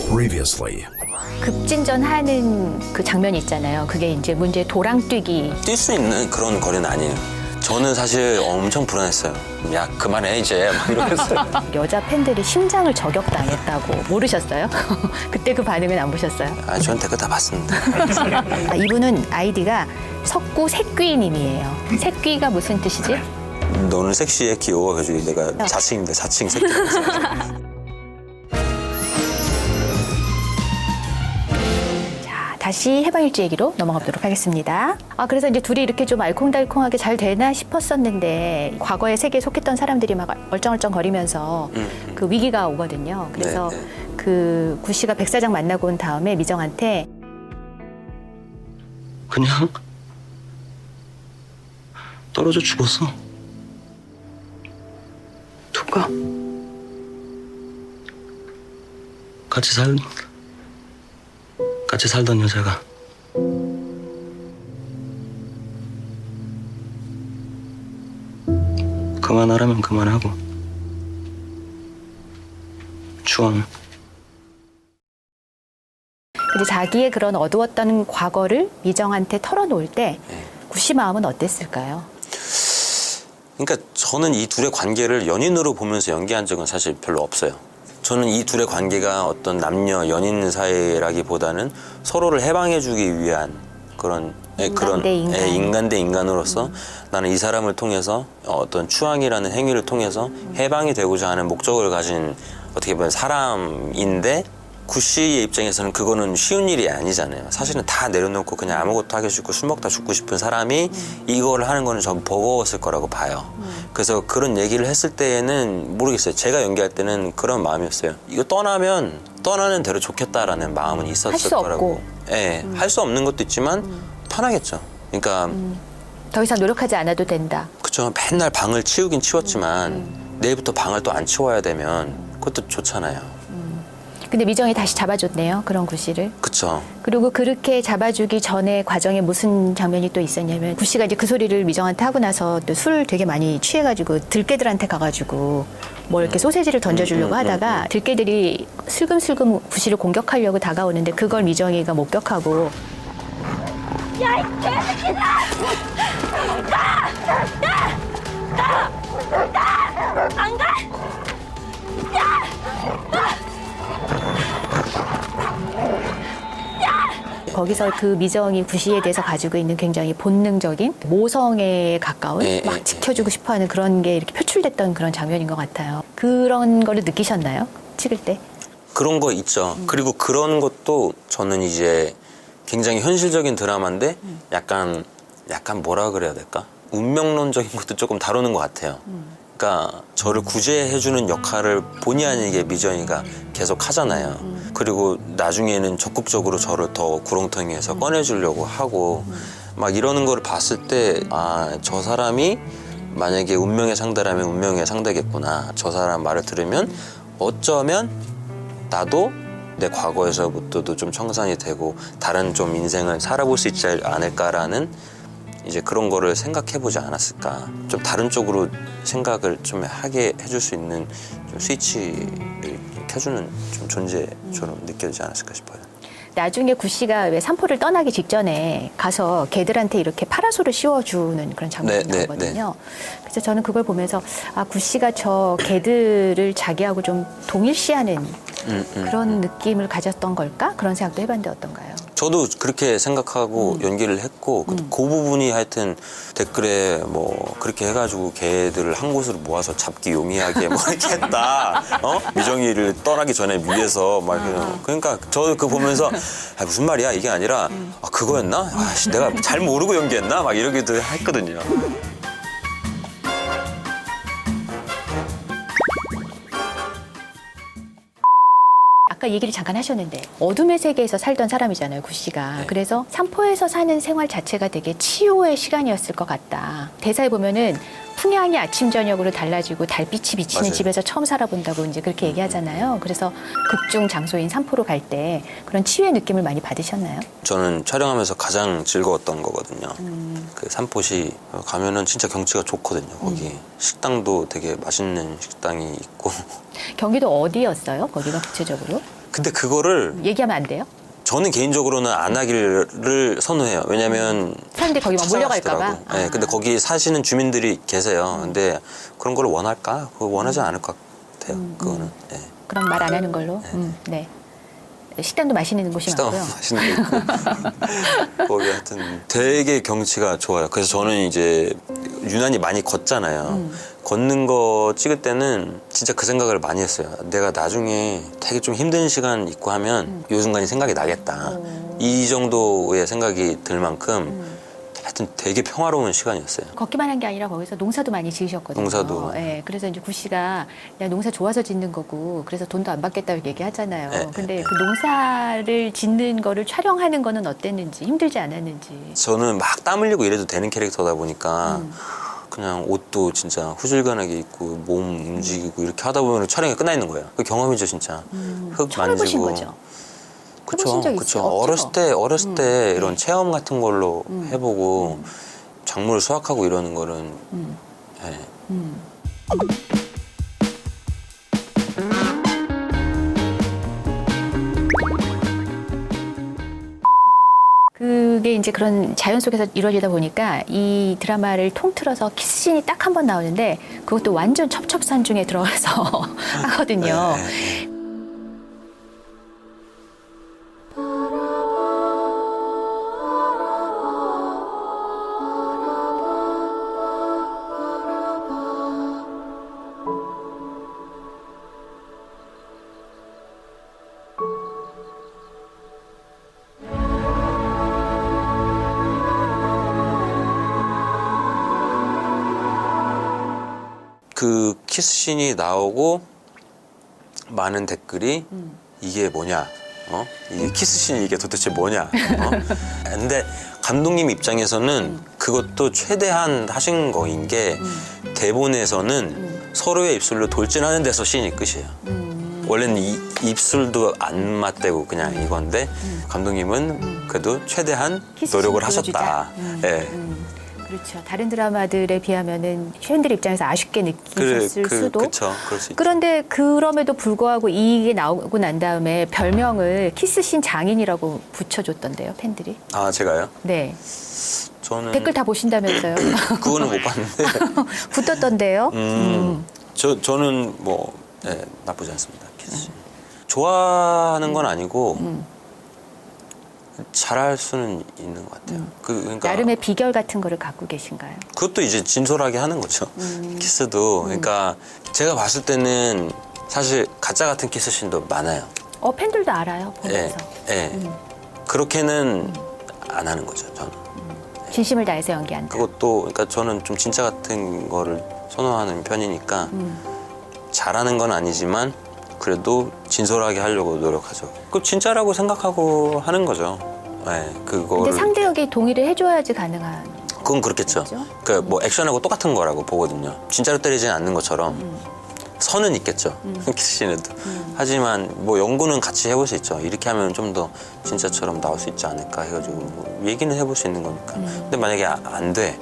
Previously. 급진전하는 그 장면이 있잖아요. 그게 이제 문제 도랑뛰기. 뛸 수 있는 그런 거리는 아니에요. 저는 사실 엄청 불안했어요. 야, 그만해 이제 막 이러면서. 여자 팬들이 심장을 저격당했다고 모르셨어요? 그때 그 반응은 안 보셨어요? 아, 저는 댓글 다 봤습니다. 이분은 아이디가 석구 새끼님이에요. 새끼가 무슨 뜻이지? 너는 섹시해, 귀여워. 그래서 내가 자칭입니다. 자칭 새끼. 다시 해방일지 얘기로 넘어가 보도록 하겠습니다. 그래서 이제 둘이 이렇게 좀 알콩달콩하게 잘 되나 싶었었는데 과거의 세계에 속했던 사람들이 막 얼쩡얼쩡 거리면서 그 위기가 오거든요. 그래서 네. 그 구 씨가 백 사장 만나고 온 다음에 미정한테 그냥 떨어져 죽었어. 누가? 같이 살던 여자가. 그만하라면 그만하고. 주원. 이제 자기의 그런 어두웠던 과거를 미정한테 털어놓을 때 구 씨 마음은 어땠을까요? 그러니까 저는 이 둘의 관계를 연인으로 보면서 연기한 적은 사실 별로 없어요. 저는 이 둘의 관계가 어떤 남녀 연인 사이라기보다는 서로를 해방해주기 위한 그런 인간 대 인간. 인간 대 인간으로서 나는 이 사람을 통해서 어떤 추앙이라는 행위를 통해서 해방이 되고자 하는 목적을 가진 어떻게 보면 사람인데 구 씨의 입장에서는 그거는 쉬운 일이 아니잖아요. 사실은 다 내려놓고 그냥 아무것도 하기 싫고 술 먹다 죽고 싶은 사람이 이걸 하는 거는 전 버거웠을 거라고 봐요. 그래서 그런 얘기를 했을 때에는 모르겠어요. 제가 연기할 때는 그런 마음이었어요. 이거 떠나면 떠나는 대로 좋겠다라는 마음은 있었을 할 수 거라고. 없고. 예, 할 수 없는 것도 있지만 편하겠죠. 그러니까 더 이상 노력하지 않아도 된다. 그쵸. 맨날 방을 치우긴 치웠지만 내일부터 방을 또 안 치워야 되면 그것도 좋잖아요. 근데 미정이 다시 잡아줬네요. 그런 구 씨를. 그쵸. 그리고 그렇게 잡아주기 전에 과정에 무슨 장면이 또 있었냐면 구 씨가 이제 그 소리를 미정한테 하고 나서 또 술 되게 많이 취해가지고 들깨들한테 가가지고 뭐 이렇게 소세지를 던져주려고 하다가 들깨들이 슬금슬금 구 씨를 공격하려고 다가오는데 그걸 미정이가 목격하고 야, 이 개새끼들아! 안 가! 거기서 그 미정이 구 씨에 대해서 가지고 있는 굉장히 본능적인 모성에 가까운 예, 막 예, 지켜주고 싶어하는 그런 게 이렇게 표출됐던 그런 장면인 것 같아요. 그런 거를 느끼셨나요? 찍을 때? 그런 거 있죠. 그리고 그런 것도 저는 이제 굉장히 현실적인 드라마인데 약간 뭐라 그래야 될까? 운명론적인 것도 조금 다루는 것 같아요. 그러니까 저를 구제해주는 역할을 본의 아니게 미정이가 계속 하잖아요. 그리고 나중에는 적극적으로 저를 더 구렁텅이에서 꺼내주려고 하고 막 이러는 거를 봤을 때 저 사람이 만약에 운명의 상대라면 운명의 상대겠구나. 저 사람 말을 들으면 어쩌면 나도 내 과거에서부터도 좀 청산이 되고 다른 좀 인생을 살아볼 수 있지 않을까라는 이제 그런 거를 생각해보지 않았을까. 좀 다른 쪽으로 생각을 좀 하게 해줄 수 있는 좀 스위치를 켜주는 좀 존재처럼 느껴지지 않았을까 싶어요. 나중에 구 씨가 왜 산포를 떠나기 직전에 가서 개들한테 이렇게 파라솔을 씌워주는 그런 장면이 네, 나오거든요. 그래서 저는 그걸 보면서 구 씨가 저 개들을 자기하고 좀 동일시하는 그런 느낌을 가졌던 걸까? 그런 생각도 해봤는데 어떤가요? 저도 그렇게 생각하고 연기를 했고 그 부분이 하여튼 댓글에 뭐 그렇게 해가지고 걔들을 한 곳으로 모아서 잡기 용이하게 뭐 이렇게 했다. 미정이를 떠나기 전에 위에서 막 그러니까 저도 그거 보면서 무슨 말이야 이게 아니라 그거였나? 내가 잘 모르고 연기했나? 막 이러기도 했거든요. 아까 얘기를 잠깐 하셨는데 어둠의 세계에서 살던 사람이잖아요, 구 씨가. 네. 그래서 산포에서 사는 생활 자체가 되게 치유의 시간이었을 것 같다. 대사에 보면은 풍향이 아침 저녁으로 달라지고 달빛이 비치는 맞아요. 집에서 처음 살아본다고 이제 그렇게 얘기하잖아요. 그래서 극중 장소인 산포로 갈 때 그런 치유의 느낌을 많이 받으셨나요? 저는 촬영하면서 가장 즐거웠던 거거든요. 그 산포시 가면은 진짜 경치가 좋거든요. 거기 식당도 되게 맛있는 식당이 있고 경기도 어디였어요? 거기가 구체적으로? 근데 그거를 얘기하면 안 돼요? 저는 개인적으로는 안 하기를 선호해요. 왜냐면 사람들이 거기 막 몰려갈까 봐. 찾아가시더라고. 네, 근데 거기 사시는 주민들이 계세요. 근데 그런 걸 원할까? 그거 원하지 않을 것 같아요. 그거는. 네. 그럼 말 안 하는 걸로. 네. 식당도 맛있는 곳이 식당 많고요. 맛있는 거 있고 거기 하여튼 되게 경치가 좋아요. 그래서 저는 이제 유난히 많이 걷잖아요. 걷는 거 찍을 때는 진짜 그 생각을 많이 했어요. 내가 나중에 되게 좀 힘든 시간 있고 하면 이 순간이 생각이 나겠다. 이 정도의 생각이 들 만큼 하여튼 되게 평화로운 시간이었어요. 걷기만 한 게 아니라 거기서 농사도 많이 지으셨거든요. 농사도. 네, 그래서 이제 구 씨가 야, 농사 좋아서 짓는 거고 그래서 돈도 안 받겠다고 얘기하잖아요. 네, 근데 네. 그 농사를 짓는 거를 촬영하는 거는 어땠는지 힘들지 않았는지. 저는 막 땀 흘리고 이래도 되는 캐릭터다 보니까 그냥 옷도 진짜 후줄근하게 입고 몸 움직이고 이렇게 하다 보면 촬영이 끝나 있는 거예요. 그 경험이죠 진짜. 흙 처음 해보신 만지고. 거죠? 그쵸, 해보신 적 그쵸. 있어요? 없죠? 어렸을 때 이런 네. 체험 같은 걸로 해보고 작물을 수확하고 이러는 거는 예. 그게 이제 그런 자연 속에서 이루어지다 보니까 이 드라마를 통틀어서 키스씬이 딱 한 번 나오는데 그것도 완전 첩첩산중에 들어가서 하거든요. 네. 그 키스씬이 나오고 많은 댓글이 이게 뭐냐? 이게 키스씬이 이게 도대체 뭐냐? 근데 감독님 입장에서는 그것도 최대한 하신 거인 게 대본에서는 서로의 입술로 돌진하는 데서 씬이 끝이에요. 원래는 입술도 안 맞대고 그냥 이건데 감독님은 그래도 최대한 키스씬 노력을 보여주자. 하셨다. 예. 그렇죠. 다른 드라마들에 비하면은 팬들 입장에서 아쉽게 느끼셨을 수도. 그쵸. 그럴 수 있죠. 그런데 그럼에도 불구하고 이게 나오고 난 다음에 별명을 키스씬 장인이라고 붙여줬던데요, 팬들이. 아, 제가요? 네. 저는 댓글 다 보신다면서요? 그거는 못 봤는데. 붙었던데요. 저는 뭐 나쁘지 않습니다. 키스. 좋아하는 건 아니고 잘할 수는 있는 것 같아요. 그러니까 나름의 비결 같은 거를 갖고 계신가요? 그것도 이제 진솔하게 하는 거죠. 키스도 그러니까 제가 봤을 때는 사실 가짜 같은 키스씬도 많아요. 팬들도 알아요, 보면서. 그렇게는 안 하는 거죠. 저는. 진심을 다해서 연기한다. 그것도 그러니까 저는 좀 진짜 같은 거를 선호하는 편이니까 잘하는 건 아니지만 그래도 진솔하게 하려고 노력하죠. 그 진짜라고 생각하고 하는 거죠. 네, 그거를. 근데 상대역이 동의를 해줘야지 가능한. 그건 그렇겠죠. 그렇죠? 그러니까 뭐 액션하고 똑같은 거라고 보거든요. 진짜로 때리지는 않는 것처럼 선은 있겠죠. 키스씬에도. 하지만 뭐 연구는 같이 해볼 수 있죠. 이렇게 하면 좀 더 진짜처럼 나올 수 있지 않을까 해가지고 뭐 얘기는 해볼 수 있는 거니까. 근데 만약에 안 돼.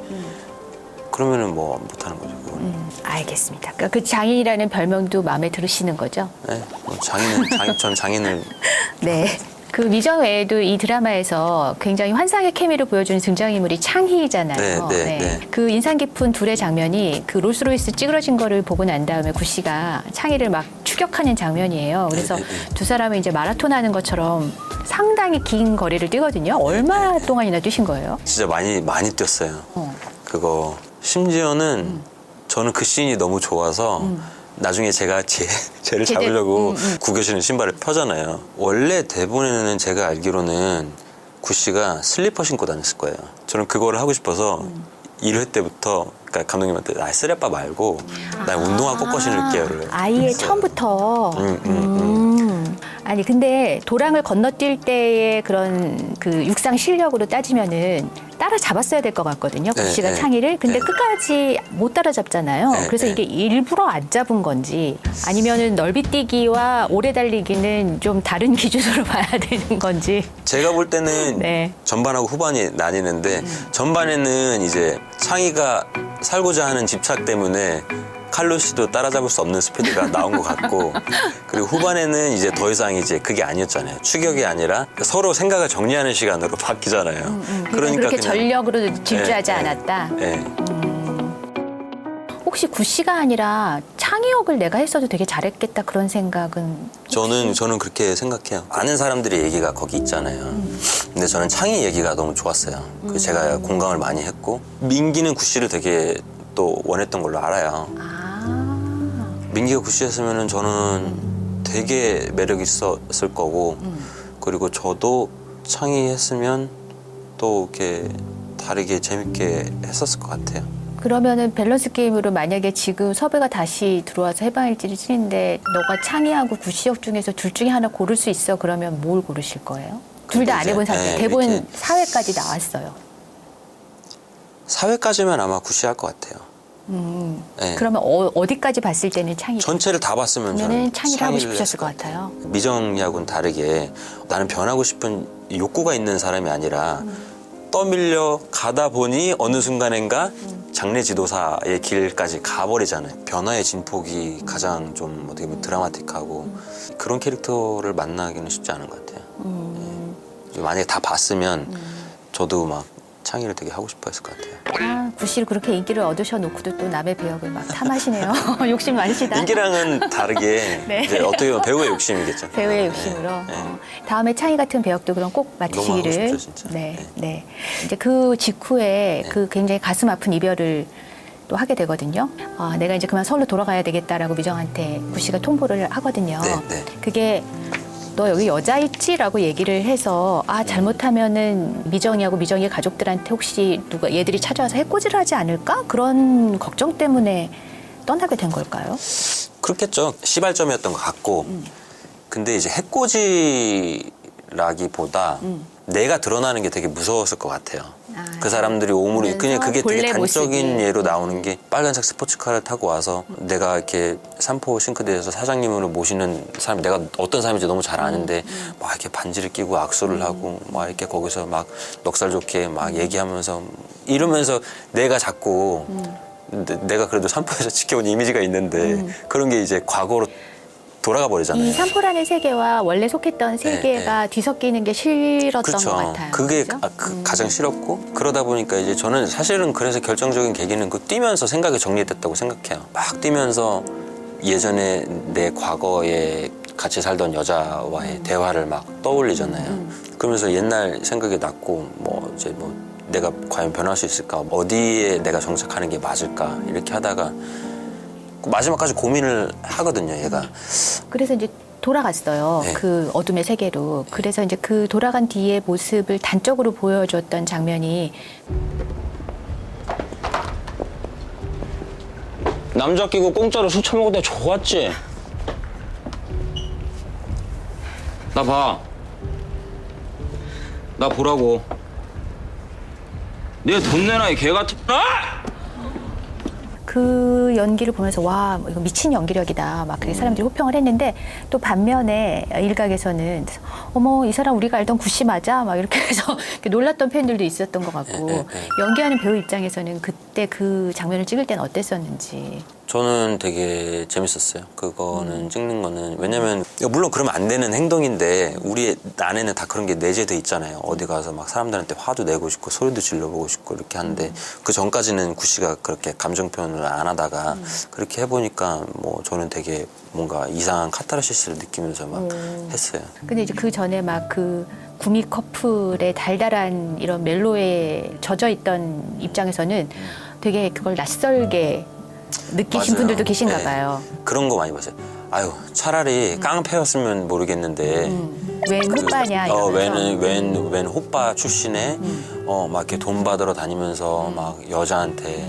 그러면은 뭐 못하는 거죠. 그거는. 알겠습니다. 그러니까 그 장인이라는 별명도 마음에 들으시는 거죠? 네, 뭐 전 장인을 네. 그 미정 외에도 이 드라마에서 굉장히 환상의 케미를 보여주는 등장인물이 창희잖아요. 네. 그 인상 깊은 둘의 장면이 그 롤스로이스 찌그러진 거를 보고 난 다음에 구 씨가 창희를 막 추격하는 장면이에요. 그래서 두 사람은 이제 마라톤 하는 것처럼 상당히 긴 거리를 뛰거든요. 얼마 동안이나 뛰신 거예요? 진짜 많이 뛰었어요. 그거 심지어는 저는 그 씬이 너무 좋아서 나중에 제가 쟤를 잡으려고 구겨지는 신발을 펴잖아요. 원래 대본에는 제가 알기로는 구 씨가 슬리퍼 신고 다녔을 거예요. 저는 그거를 하고 싶어서 1회 때부터 그러니까 감독님한테 나 쓰레빠 말고 나 운동화 꺾어 신을게요를 아예 했어요. 처음부터. 아니 근데 도랑을 건너뛸 때의 그런 그 육상 실력으로 따지면은 따라잡았어야 될 것 같거든요. 구 씨가 네. 창희를. 근데 네. 끝까지 못 따라잡잖아요. 네, 그래서 네. 이게 일부러 안 잡은 건지 아니면은 넓이뛰기와 오래 달리기는 좀 다른 기준으로 봐야 되는 건지. 제가 볼 때는 네. 전반하고 후반이 나뉘는데 전반에는 이제 창희가 살고자 하는 집착 때문에 칼로 씨도 따라잡을 수 없는 스피드가 나온 것 같고 그리고 후반에는 이제 더 이상 이제 그게 아니었잖아요. 추격이 아니라 서로 생각을 정리하는 시간으로 바뀌잖아요. 그러니까 그렇게 그냥- 전력으로 질주하지 네, 않았다. 네. 혹시 구씨가 아니라 창의역을 내가 했어도 되게 잘했겠다 그런 생각은 저는 그렇게 생각해요. 아는 사람들의 얘기가 거기 있잖아요. 근데 저는 창희 얘기가 너무 좋았어요. 그 제가 공감을 많이 했고 민기는 구씨를 되게 또 원했던 걸로 알아요. 민기가 구씨였으면은 저는 되게 매력 있었을 거고 그리고 저도 창희 했으면 또 이렇게 다르게 재밌게 했었을 것 같아요. 그러면은 밸런스 게임으로 만약에 지금 섭외가 다시 들어와서 해방일지를 치는데 너가 창의하고 구씨역 중에서 둘 중에 하나 고를 수 있어 그러면 뭘 고르실 거예요? 둘 다 안 이제, 해본 상태. 네, 대본 이렇게. 4회까지 나왔어요. 사회까지면 아마 구씨 할 것 같아요. 네. 그러면 어디까지 봤을 때는 창의? 전체를 다 봤으면 저는 그러면은 창의를 하고 창의를 싶으셨을 했을 것 같아요. 미정이하고는 다르게 나는 변하고 싶은 욕구가 있는 사람이 아니라 떠밀려 가다 보니 어느 순간엔가 장례 지도사의 길까지 가버리잖아요. 변화의 진폭이 가장 좀 어떻게 보면 드라마틱하고 그런 캐릭터를 만나기는 쉽지 않은 것 같아요. 네. 만약에 다 봤으면 저도 막 창의를 되게 하고 싶어 했을 것 같아요. 아, 구씨를 그렇게 인기를 얻으셔놓고도 또 남의 배역을 막 탐하시네요. 욕심 많으시다. 인기랑은 다르게 네. 이제 어떻게 보면 배우의 욕심이겠죠. 배우의 욕심으로. 다음에 창의 같은 배역도 그럼 꼭 맡으시기를. 너무 하고 싶죠, 진짜. 네, 네. 네. 이제 그 직후에 그 굉장히 가슴 아픈 이별을 또 하게 되거든요. 아, 내가 이제 그만 서울로 돌아가야 되겠다라고 미정한테 구씨가 통보를 하거든요. 네, 네. 그게 너 여기 여자 있지라고 얘기를 해서 아 잘못하면은 미정이하고 미정이의 가족들한테 혹시 누가 얘들이 찾아와서 해코지를 하지 않을까 그런 걱정 때문에 떠나게 된 걸까요? 그렇겠죠. 시발점이었던 것 같고. 근데 이제 해코지라기보다 내가 드러나는 게 되게 무서웠을 것 같아요. 아, 그 사람들이 오물이 그냥 그게 되게 본래 단적인 모습이. 예로 나오는 게 빨간색 스포츠카를 타고 와서 내가 이렇게 삼포 싱크대에서 사장님으로 모시는 사람 내가 어떤 사람인지 너무 잘 아는데 막 이렇게 반지를 끼고 악수를 하고 막 이렇게 거기서 막 넉살 좋게 막 얘기하면서 이러면서 내가 자꾸 내가 그래도 삼포에서 지켜온 이미지가 있는데 그런 게 이제 과거로 돌아가 버리잖아요. 이 삼포라는 세계와 원래 속했던 세계가 뒤섞이는 게 싫었던 그렇죠. 것 같아요. 그게 그죠? 가장 싫었고 그러다 보니까 이제 저는 사실은 그래서 결정적인 계기는 그 뛰면서 생각이 정리됐다고 생각해요. 막 뛰면서 예전에 내 과거에 같이 살던 여자와의 대화를 막 떠올리잖아요. 그러면서 옛날 생각이 났고 뭐 이제 뭐 내가 과연 변할 수 있을까? 어디에 내가 정착하는 게 맞을까? 이렇게 하다가 마지막까지 고민을 하거든요, 얘가. 그래서 이제 돌아갔어요. 네. 그 어둠의 세계로. 그래서 이제 그 돌아간 뒤의 모습을 단적으로 보여줬던 장면이 남자 끼고 공짜로 술 처먹을 때 좋았지? 나 봐. 나 보라고. 내 돈 내놔, 이 개 같은. 아! 그 연기를 보면서 와 이거 미친 연기력이다 막 그렇게 사람들이 호평을 했는데 또 반면에 일각에서는 어머 이 사람 우리가 알던 구씨 맞아 막 이렇게 해서 이렇게 놀랐던 팬들도 있었던 것 같고 연기하는 배우 입장에서는 그때 그 장면을 찍을 때는 어땠었는지. 저는 되게 재밌었어요. 그거는 찍는 거는. 왜냐면, 물론 그러면 안 되는 행동인데, 우리 안에는 다 그런 게 내재돼 있잖아요. 어디 가서 막 사람들한테 화도 내고 싶고, 소리도 질러보고 싶고, 이렇게 하는데, 그 전까지는 구씨가 그렇게 감정 표현을 안 하다가, 그렇게 해보니까, 뭐, 저는 되게 뭔가 이상한 카타르시스를 느끼면서 막 했어요. 근데 이제 그 전에 막 그 구미 커플의 달달한 이런 멜로에 젖어 있던 입장에서는 되게 그걸 낯설게 느끼신 맞아요. 분들도 계신가 네. 봐요. 그런 거 많이 봤어요. 아유, 차라리 깡패였으면 모르겠는데, 웬 호빠냐 이러면서. 웬 호빠 출신에 막 이렇게 돈 받으러 다니면서 막 여자한테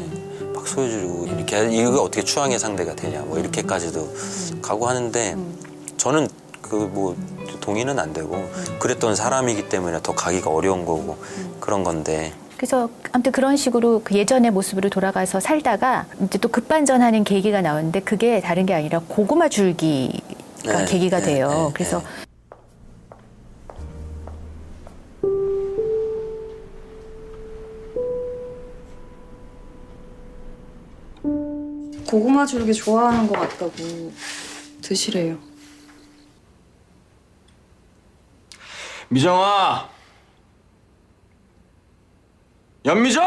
막 소유주고 이렇게 이거 어떻게 추앙의 상대가 되냐 뭐 이렇게까지도 가고 하는데 저는 그 뭐 동의는 안 되고 그랬던 사람이기 때문에 더 가기가 어려운 거고 그런 건데. 그래서 아무튼 그런 식으로 그 예전의 모습으로 돌아가서 살다가 이제 또 급반전하는 계기가 나오는데 그게 다른 게 아니라 고구마 줄기가 네, 계기가 네, 돼요. 네, 그래서 네. 고구마 줄기 좋아하는 것 같다고 드시래요. 미정아! 연미정!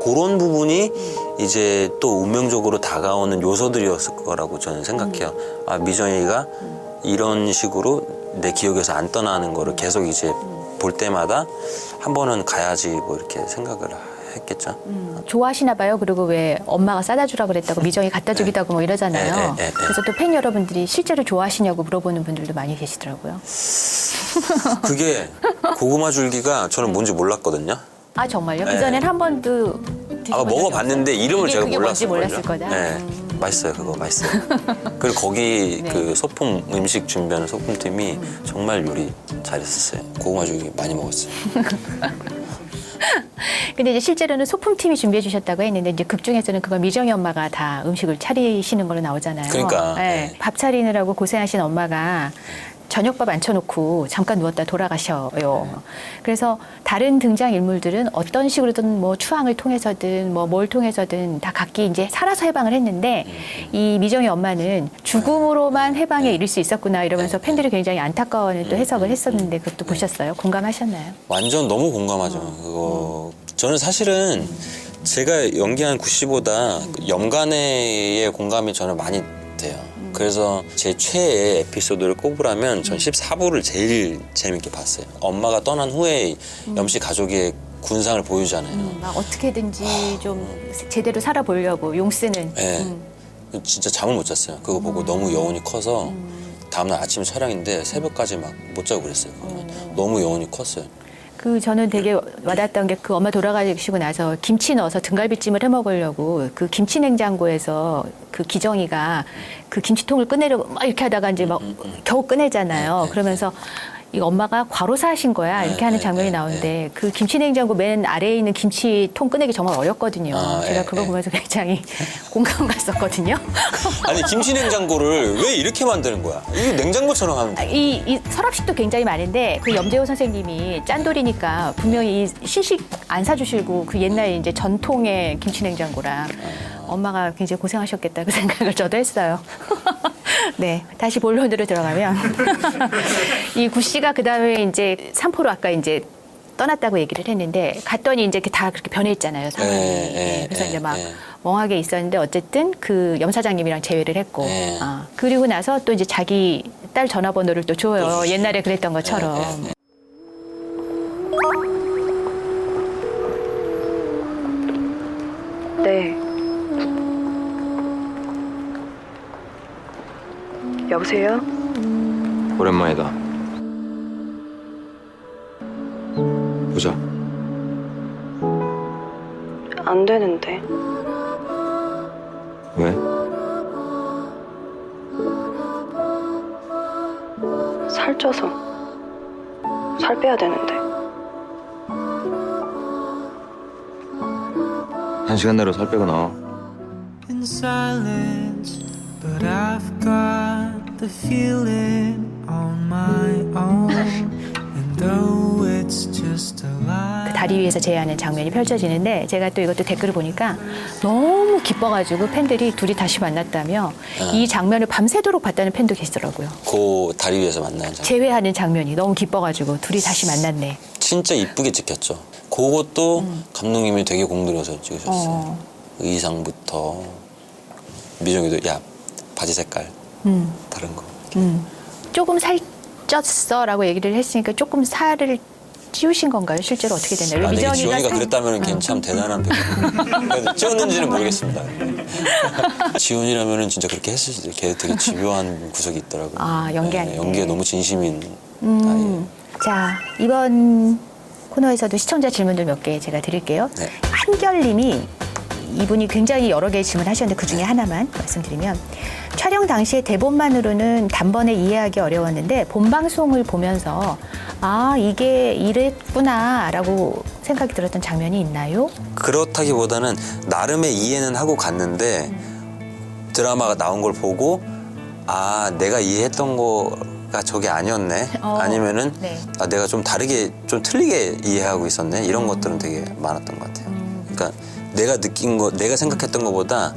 그런 부분이 이제 또 운명적으로 다가오는 요소들이었을 거라고 저는 생각해요. 아, 미정이가 이런 식으로 내 기억에서 안 떠나는 거를 계속 이제 볼 때마다 한 번은 가야지 뭐 이렇게 생각을 했겠죠. 좋아하시나 봐요. 그리고 왜 엄마가 싸다 주라 그랬다고 미정이 갖다 주기도 하고 뭐 이러잖아요. 그래서 또 팬 여러분들이 실제로 좋아하시냐고 물어보는 분들도 많이 계시더라고요. 그게 고구마 줄기가 저는 뭔지 몰랐거든요. 아 정말요? 네. 그전엔 한 번도 아마 먹어봤는데 이름을 제가 그게 뭔지 몰랐을 몰랐을 거예요. 거다. 네, 맛있어요. 그거 맛있어요. 그리고 거기 네. 그 소품 음식 준비하는 소품팀이 정말 요리 잘했었어요. 고구마 줄기 많이 먹었어요. 근데 이제 실제로는 소품팀이 준비해 주셨다고 했는데 이제 극 중에서는 그걸 미정이 엄마가 다 음식을 차리시는 걸로 나오잖아요. 그러니까, 네. 네. 밥 차리느라고 고생하신 엄마가 저녁밥 앉혀놓고 잠깐 누웠다 돌아가셔요. 그래서 다른 등장 인물들은 어떤 식으로든 뭐 추앙을 통해서든 뭐 뭘 통해서든 다 각기 이제 살아서 해방을 했는데 이 미정이 엄마는 죽음으로만 해방에 이를 수 있었구나 이러면서 팬들이 굉장히 안타까워하는 또 해석을 했었는데 그것도 보셨어요? 공감하셨나요? 완전 너무 공감하죠. 그거 저는 사실은 제가 연기한 구씨보다 염간의 공감이 저는 많이 돼요. 그래서 제 최애 에피소드를 꼽으라면 전 14부를 제일 재밌게 봤어요. 엄마가 떠난 후에 염씨 가족의 군상을 보여주잖아요. 막 어떻게든지 좀 제대로 살아보려고 용 쓰는. 네. 진짜 잠을 못 잤어요. 그거 보고 너무 여운이 커서 다음날 아침 촬영인데 새벽까지 막 못 자고 그랬어요. 너무 여운이 컸어요. 그 저는 되게 와닿았던 게 그 엄마 돌아가시고 나서 김치 넣어서 등갈비찜을 해 먹으려고 그 김치 냉장고에서 그 기정이가 그 김치통을 꺼내려고 막 이렇게 하다가 이제 막 겨우 꺼내잖아요. 그러면서 이 엄마가 과로사하신 거야 이렇게 하는 장면이 나오는데 그 김치 냉장고 맨 아래에 있는 김치통 꺼내기 정말 어렵거든요. 제가 그거 보면서 굉장히 공감 갔었거든요. 아니 김치 냉장고를 왜 이렇게 만드는 거야? 이거 냉장고처럼 하면 돼. 이 서랍식도 굉장히 많은데 그 염재호 선생님이 짠돌이니까 분명히 이 신식 안 사주시고 그 옛날 이제 전통의 김치냉장고라 엄마가 굉장히 고생하셨겠다 그 생각을 저도 했어요. 네, 다시 본론으로 들어가면 이 구 씨가 그 다음에 이제 삼포로 아까 이제 떠났다고 얘기를 했는데 갔더니 이제 다 그렇게 변했잖아요 상황이. 네, 그래서 이제 막 멍하게 있었는데 어쨌든 그 염 사장님이랑 재회를 했고 그리고 나서 또 이제 자기 딸 전화번호를 또 줘요. 옛날에 그랬던 것처럼. 네. 여보세요? 오랜만이다. 보자. 안 되는데. 왜? 살쪄서. 살 빼야 되는데. 1시간 내로 살 빼고 나와. in silence, but I've got the feeling on my own. And though it's just a lie. 그 다리 위에서 제외하는 장면이 펼쳐지는데 제가 또 이것도 댓글을 보니까 너무 기뻐가지고 팬들이 둘이 다시 만났다며 이 장면을 밤새도록 봤다는 팬도 계시더라고요. 그 다리 위에서 만나는 장면. 재회하는 장면이 너무 기뻐가지고 둘이 다시 만났네. 진짜 이쁘게 찍혔죠. 그것도 감독님이 되게 공들여서 찍으셨어요. 의상부터 미정이도 야 바지 색깔 다른 거. 조금 살쪘어라고 얘기를 했으니까 조금 살을 찌우신 건가요? 실제로 어떻게 됐나요? 만약에 지원이가 살- 그랬다면 걔는 참 대단한 배우. 찌웠는지는 모르겠습니다. 지원이라면은 진짜 그렇게 했을 수도. 걔 되게 집요한 구석이 있더라고요. 아, 연기하는데. 연기에 너무 진심인 아이. 자, 이번 코너에서도 시청자 질문들 몇 개 제가 드릴게요. 네. 한결님이 이분이 굉장히 여러 개의 질문하셨는데 그중에 하나만 말씀드리면 촬영 당시에 대본만으로는 단번에 이해하기 어려웠는데 본방송을 보면서 아 이게 이랬구나라고 생각이 들었던 장면이 있나요? 그렇다기보다는 나름의 이해는 하고 갔는데 드라마가 나온 걸 보고 아 내가 이해했던 거가 저게 아니었네. 아니면은 네. 아, 내가 좀 다르게 좀 틀리게 이해하고 있었네. 이런 것들은 되게 많았던 것 같아요. 그러니까 내가 느낀 거, 내가 생각했던 것보다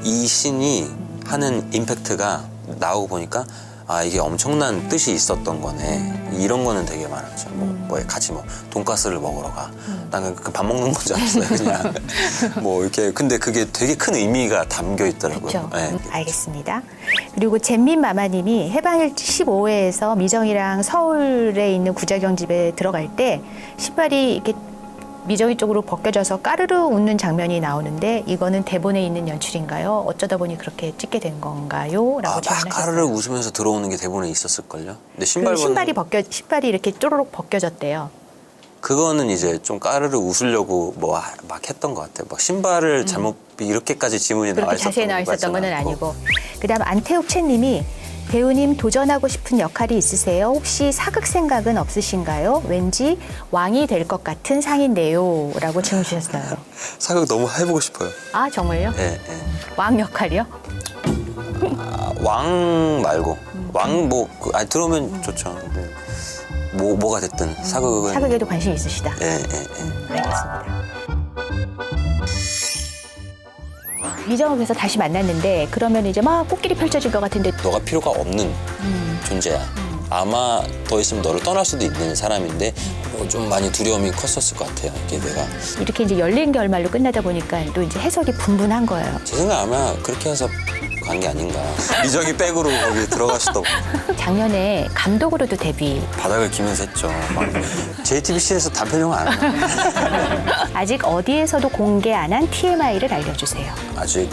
이 씬이 하는 임팩트가 나오고 보니까 아 이게 엄청난 뜻이 있었던 거네. 이런 거는 되게 많았죠. 뭐 같이 뭐 돈가스를 먹으러 가. 난 그 밥 먹는 건 줄 알았어요. 그냥 뭐 이렇게 근데 그게 되게 큰 의미가 담겨 있더라고요. 그렇죠. 네. 알겠습니다. 그리고 잼민 마마님이 해방일 15회에서 미정이랑 서울에 있는 구자경 집에 들어갈 때 신발이 이렇게 미정이 쪽으로 벗겨져서 까르르 웃는 장면이 나오는데 이거는 대본에 있는 연출인가요? 어쩌다 보니 그렇게 찍게 된 건가요? 라고 막 질문하셨어요. 까르르 웃으면서 들어오는 게 대본에 있었을걸요. 근데 신발이 이렇게 쪼르륵 벗겨졌대요. 그거는 이제 좀 까르르 웃으려고 뭐 막 했던 것 같아요. 막 신발을 잘못 이렇게까지 지문이 나와 그렇게 있었던 자세히 나와 것 있었던 같지는 건 않고. 아니고. 그다음 안태욱 채님이 배우님 도전하고 싶은 역할이 있으세요? 혹시 사극 생각은 없으신가요? 왠지 왕이 될 것 같은 상인데요. 라고 질문 주셨어요. 사극 너무 해보고 싶어요. 아 정말요? 예, 예. 왕 역할이요? 아, 왕 말고 왕 뭐 들어오면 좋죠. 근데 뭐가 됐든 사극은 사극에도 관심 있으시다. 예, 예, 예. 알겠습니다. 미정을 그래서 다시 만났는데 그러면 이제 막 꽃길이 펼쳐질 것 같은데 너가 필요가 없는 존재야. 아마 더 있으면 너를 떠날 수도 있는 사람인데 좀 많이 두려움이 컸었을 것 같아요. 이게 내가 이렇게 이제 열린 결말로 끝나다 보니까 또 이제 해석이 분분한 거예요. 제 생각 아마 그렇게 해서 간 게 아닌가. 미정이 백으로 거기 들어갈 수도 없고 작년에 감독으로도 데뷔. 바닥을 기면서 했죠. 막 JTBC에서 단편 영화 안 해요. 아직 어디에서도 공개 안 한 TMI를 알려주세요. 아직